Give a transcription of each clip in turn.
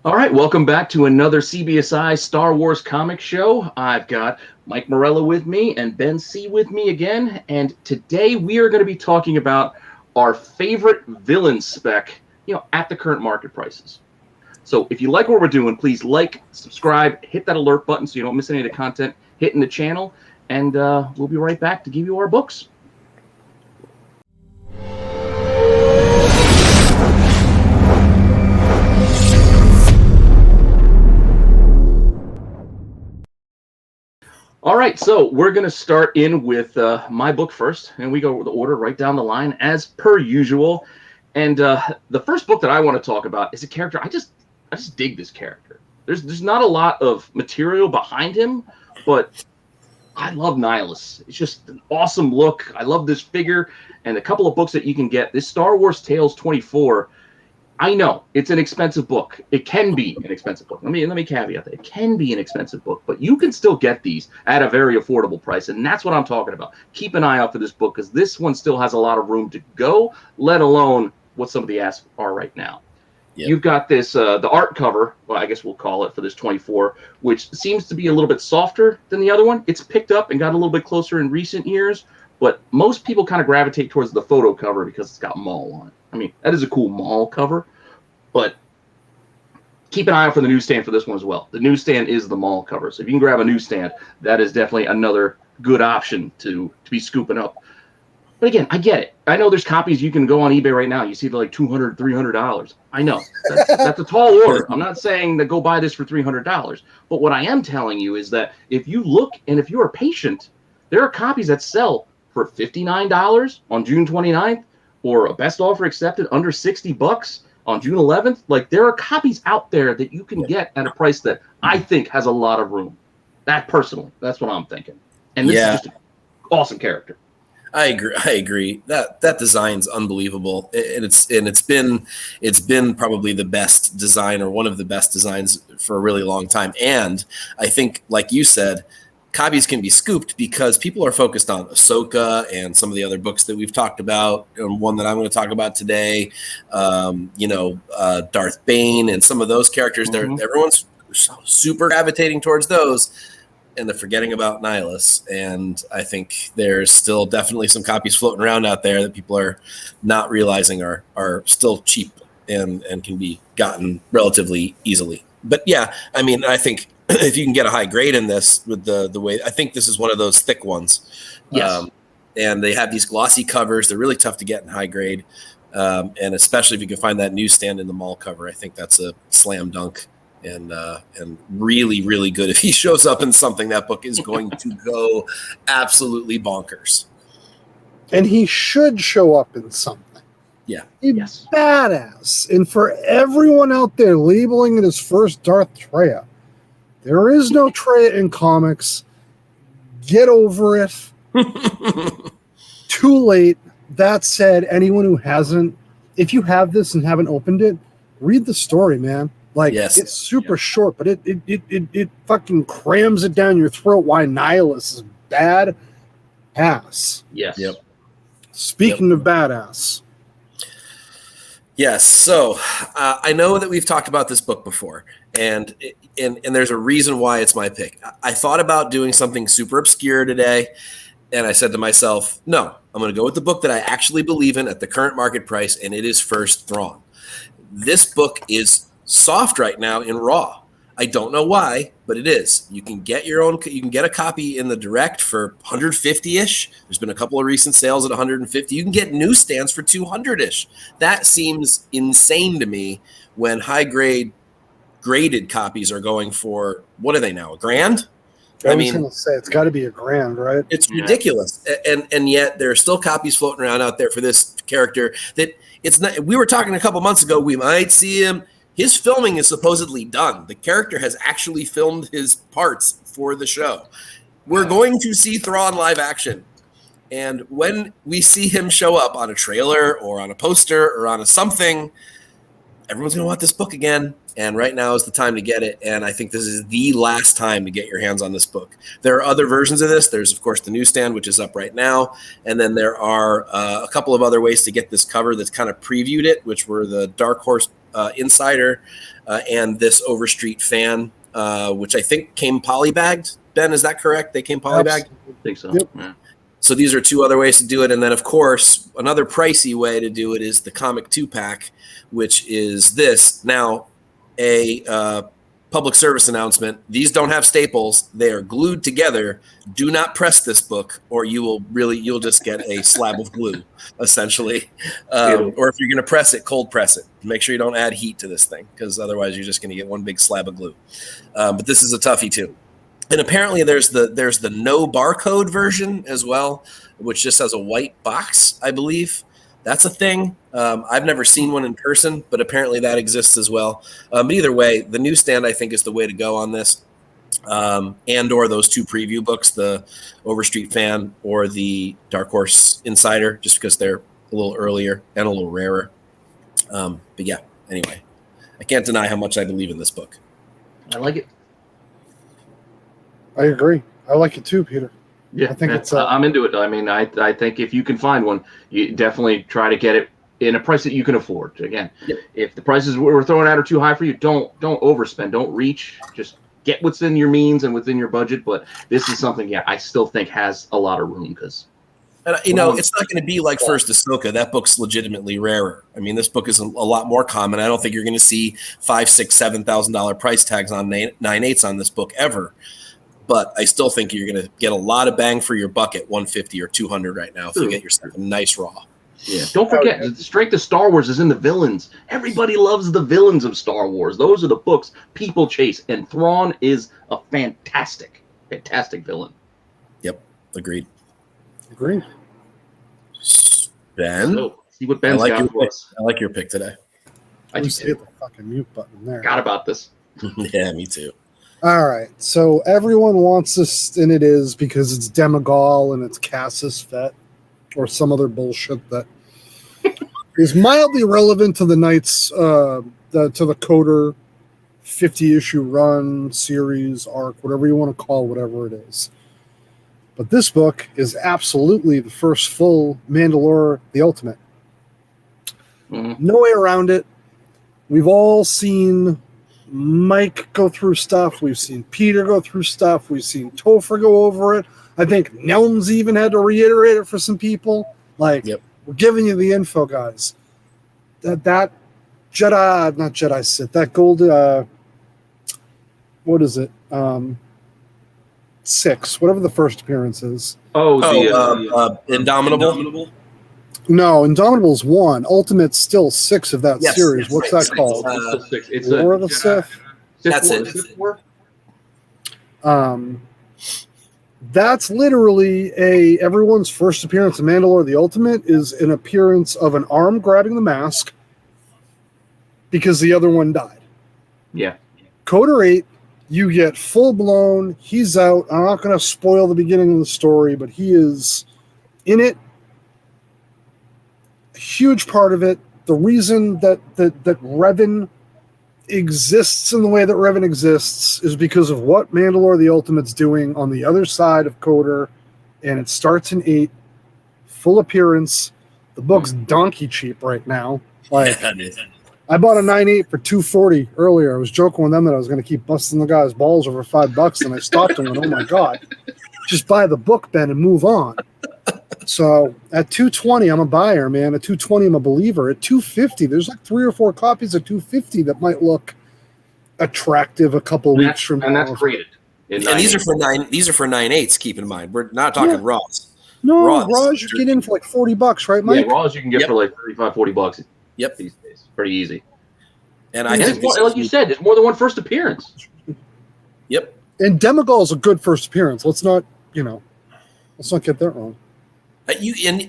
All right, welcome back to another CBSI Star Wars comic show. I've got Mike Morello with me and Ben C with me again, and today we are going to be talking about our favorite villain spec, at the current market prices. So if you like what we're doing, please like, subscribe, hit that alert button so you don't miss any of the content hitting the channel, and we'll be right back to give you our books. All right, so we're going to start in with my book first, and we go with the order right down the line as per usual. And the first book that I want to talk about is a character I just dig this character. There's not a lot of material behind him, but I love Nihilus. It's just an awesome look. I love this figure, and a couple of books that you can get. This Star Wars Tales 24. I know it's an expensive book. It can be an expensive book. Let me caveat that. It can be an expensive book, but you can still get these at a very affordable price, and that's what I'm talking about. Keep an eye out for this book because this one still has a lot of room to go, let alone what some of the asks are right now. Yep. You've got this, the art cover, well, I guess we'll call it for this 24, which seems to be a little bit softer than the other one. It's picked up and got a little bit closer in recent years, but most people kind of gravitate towards the photo cover because it's got Maul on it. I mean, that is a cool Maul cover, but keep an eye out for the newsstand for this one as well. The newsstand is the Maul cover, so if you can grab a newsstand, that is definitely another good option to be scooping up. But again, I get it. I know there's copies you can go on eBay right now. You see they're like $200, $300. I know. That's a tall order. I'm not saying that go buy this for $300. But what I am telling you is that if you look and if you are patient, there are copies that sell for $59 on June 29th or a best offer accepted under $60 on June 11th. Like, there are copies out there that you can get at a price that I think has a lot of room. That personally, that's what I'm thinking. And this is just an awesome character. I agree. That design's unbelievable, and it's been probably the best design or one of the best designs for a really long time. And I think, like you said, copies can be scooped because people are focused on Ahsoka and some of the other books that we've talked about, and one that I'm going to talk about today. Darth Bane and some of those characters. Mm-hmm. Everyone's super gravitating towards those. And they're forgetting about Nihilus. And I think there's still definitely some copies floating around out there that people are not realizing are still cheap and can be gotten relatively easily. But yeah, I mean, I think if you can get a high grade in this with the way, I think this is one of those thick ones. Yes. And they have these glossy covers. They're really tough to get in high grade. And especially if you can find that newsstand in the mall cover, I think that's a slam dunk. And really, really good. If he shows up in something, that book is going to go absolutely bonkers. And he should show up in something. Yeah. He's badass. And for everyone out there labeling it as first Darth Treya, there is no Treya in comics. Get over it. Too late. That said, anyone who hasn't, if you have this and haven't opened it, read the story, man. Like, it's super short, but it fucking crams it down your throat why Nihilus is bad ass. Yes. Yep. Speaking of badass. Yes. So I know that we've talked about this book before, and there's a reason why it's my pick. I thought about doing something super obscure today, and I said to myself, no, I'm going to go with the book that I actually believe in at the current market price, and it is First Thrawn. This book is soft right now in raw. I don't know why, but it is. You can get you can get a copy in the direct for 150-ish. There's been a couple of recent sales at 150. You can get newsstands for 200-ish. That seems insane to me when graded copies are going for, what are they now, $1,000? I was going to say, it's got to be $1,000, right? It's ridiculous. And yet there are still copies floating around out there for this character that it's not. We were talking a couple months ago, we might see him. His filming is supposedly done. The character has actually filmed his parts for the show. We're going to see Thrawn live action. And when we see him show up on a trailer or on a poster or on a something, everyone's going to want this book again. And right now is the time to get it. And I think this is the last time to get your hands on this book. There are other versions of this. There's, of course, the newsstand, which is up right now. And then there are a couple of other ways to get this cover that's kind of previewed it, which were the Dark Horse Insider and this Overstreet fan, which I think came polybagged. Ben, is that correct? They came polybagged? I think so. Yep. Yeah. So these are two other ways to do it. And then, of course, another pricey way to do it is the comic 2-pack, which is this. Now, a public service announcement. These don't have staples. They are glued together. Do not press this book, or you'll just get a slab of glue, essentially. Or if you're going to press it, cold press it. Make sure you don't add heat to this thing, because otherwise you're just going to get one big slab of glue. But this is a toughie, too. And apparently there's the no barcode version as well, which just has a white box, I believe. That's a thing. I've never seen one in person, but apparently that exists as well. But either way, the newsstand, I think, is the way to go on this. And or those two preview books, the Overstreet Fan or the Dark Horse Insider, just because they're a little earlier and a little rarer. But yeah, anyway, I can't deny how much I believe in this book. I like it. I agree. I like it too, Peter. Yeah, I think I'm into it. I mean, I think if you can find one, you definitely try to get it in a price that you can afford. Again, if the prices we're throwing out are too high for you, don't overspend. Don't reach. Just get what's in your means and within your budget. But this is something, I still think has a lot of room because. And, it's not going to be like First Ahsoka. That book's legitimately rarer. I mean, this book is a lot more common. I don't think you're going to see $5,000, $6,000, $7,000 price tags on 9/8 on this book ever. But I still think you're going to get a lot of bang for your buck at $150 or $200 right now if you get yourself a nice raw. Yeah. Don't forget, the strength of Star Wars is in the villains. Everybody loves the villains of Star Wars. Those are the books people chase, and Thrawn is a fantastic villain. Yep, agreed. Agreed. Ben, so, see what Ben's got for us. I like your pick today. I just hit the fucking mute button there. Forgot about this. Yeah, me too. All right, so everyone wants this, and it is because it's Demogorgon and it's Cassis Fett or some other bullshit that is mildly relevant to the Knights, to the Coder 50-issue run, series, arc, whatever you want to call whatever it is. But this book is absolutely the first full Mandalore the Ultimate. Mm-hmm. No way around it. We've all seen Mike go through stuff. We've seen Peter go through stuff. We've seen Topher go over it. I think Nelms even had to reiterate it for some people. Like, We're giving you the info, guys. That Jedi, not Jedi Sith, that gold, what is it? 6, whatever the first appearance is. Indomitable? No, Indomitable's 1. Ultimate's still 6 of that series. What's that called? It's War of the Sith? That's it. That's literally everyone's first appearance in Mandalore the Ultimate is an appearance of an arm grabbing the mask because the other one died. Yeah. Coder 8, you get full-blown, he's out. I'm not going to spoil the beginning of the story, but he is in it. A huge part of it. The reason that Revan exists in the way that Revan exists is because of what Mandalore the Ultimate's doing on the other side of Coder, and it starts in 8, full appearance. The book's donkey cheap right now. Like, I bought a 9/8 for $240 earlier. I was joking with them that I was going to keep busting the guy's balls over $5, and I stopped and went, "Oh my god, just buy the book, Ben, and move on." So at $220, I'm a buyer, man. At $220, I'm a believer. At $250, there's like 3 or 4 copies at $250 that might look attractive a couple weeks from now. And that's graded. And these are for 9/8s. Keep in mind, we're not talking Raws. No, Raws you get in for like $40, right, Mike? Yeah, Raws you can get for like $35, $40. Yep, these days, pretty easy. And I think, like you said, there's more than one first appearance. Yep. And Demogorgon is a good first appearance. Let's not get that wrong.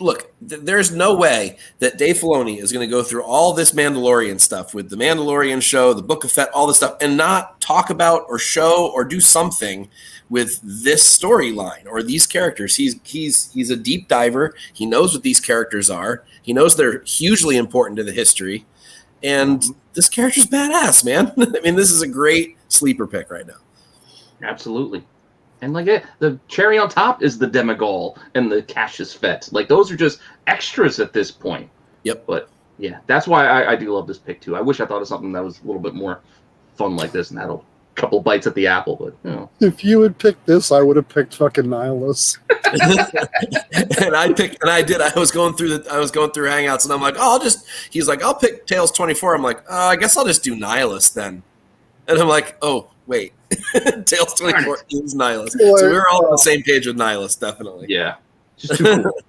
Look, there's no way that Dave Filoni is going to go through all this Mandalorian stuff with the Mandalorian show, the Book of Fett, all this stuff, and not talk about or show or do something with this storyline or these characters. He's a deep diver. He knows what these characters are. He knows they're hugely important to the history, And this character's badass, man. I mean, this is a great sleeper pick right now. Absolutely. And like the cherry on top is the Demigol and the Cassius Fett. Like those are just extras at this point. Yep. But yeah, that's why I do love this pick too. I wish I thought of something that was a little bit more fun like this and had a couple bites at the apple. But you know, if you had picked this, I would have picked fucking Nihilus. And I was going through Hangouts, and I'm like, he's like, I'll pick Tales 24. I'm like, I guess I'll just do Nihilus then. And I'm like, oh wait, Tales 24 is Nihilus. So we were all on the same page with Nihilus, definitely. Yeah, just too cool.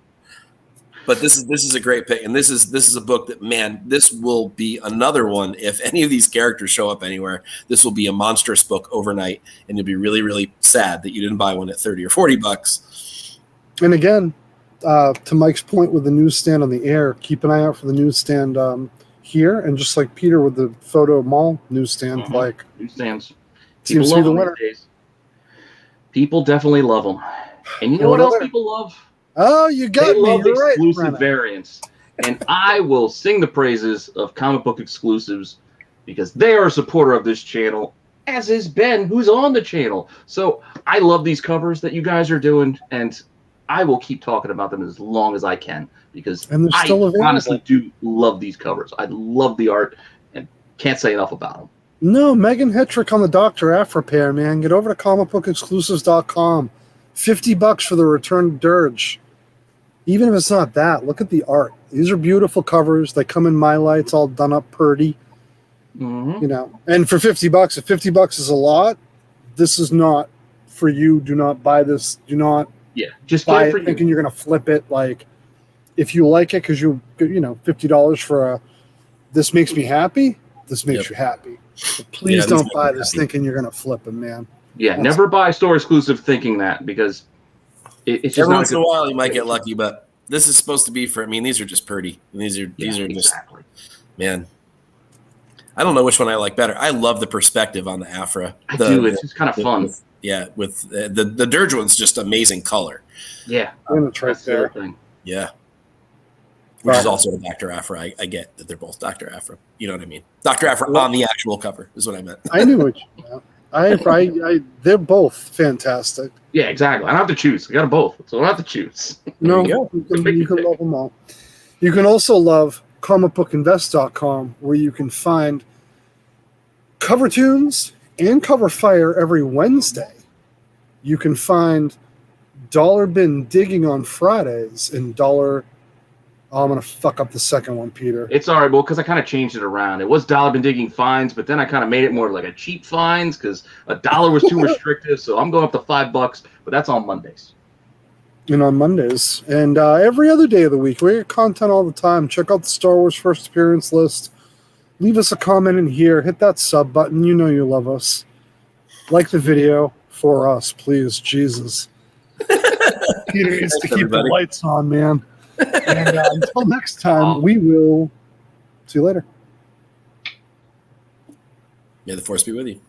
But this is a great pick, and this is a book that, man, this will be another one. If any of these characters show up anywhere, this will be a monstrous book overnight, and you'll be really, really sad that you didn't buy one at $30 or $40. And again, to Mike's point with the newsstand on the air, keep an eye out for the newsstand here, and just like Peter with the photo mall newsstand, like newsstands. Seems to be the winner. People definitely love them, and you know what else people love? Oh, you got they me. Love You're exclusive right, variants, and I will sing the praises of comic book exclusives because they are a supporter of this channel, as is Ben, who's on the channel. So I love these covers that you guys are doing, and I will keep talking about them as long as I can because I honestly do love these covers. I love the art and can't say enough about them. No, Megan Hetrick on the Dr. Afra pair, man. Get over to comicbookexclusives.com. $50 for the Return Dirge. Even if it's not that, look at the art. These are beautiful covers. They come in my lights, all done up pretty. You know, and for $50, if $50 is a lot, this is not for you. Do not buy this. Do not just buy it thinking you're going to flip it. Like, if you like it because you know, $50 for this makes me happy. This makes you happy. But please don't buy this thinking you're going to flip it, man. Yeah, never buy store exclusive thinking that because it's just every once in a while you might get lucky, but this is supposed to be for. I mean, these are just pretty. These are just, man. I don't know which one I like better. I love the perspective on the Afra. I do. It's just kind of fun. With the Dirge one's just amazing color. Yeah, I'm gonna try that thing. Yeah, which is also a Dr. Afra. I get that they're both Dr. Afra. You know what I mean? Dr. Afra on the actual cover is what I meant. I knew what you meant. They're both fantastic. Yeah, exactly. I don't have to choose. I got them both, so I don't have to choose. No, you can love them all. You can also love comicbookinvest.com, where you can find cover tunes and cover fire every Wednesday. You can find Dollar Bin Digging on Fridays and I'm going to fuck up the second one, Peter. It's all right, well, because I kind of changed it around. It was Dollar Bin Digging Finds, but then I kind of made it more like a cheap finds because $1 was too restrictive, so I'm going up to $5, but that's on Mondays. And on Mondays. And every other day of the week. We get content all the time. Check out the Star Wars First Appearance list. Leave us a comment in here. Hit that sub button. You know you love us. Like the video for us, please. Jesus. Peter needs to keep the lights on, man. And until next time, we will see you later. May the Force be with you.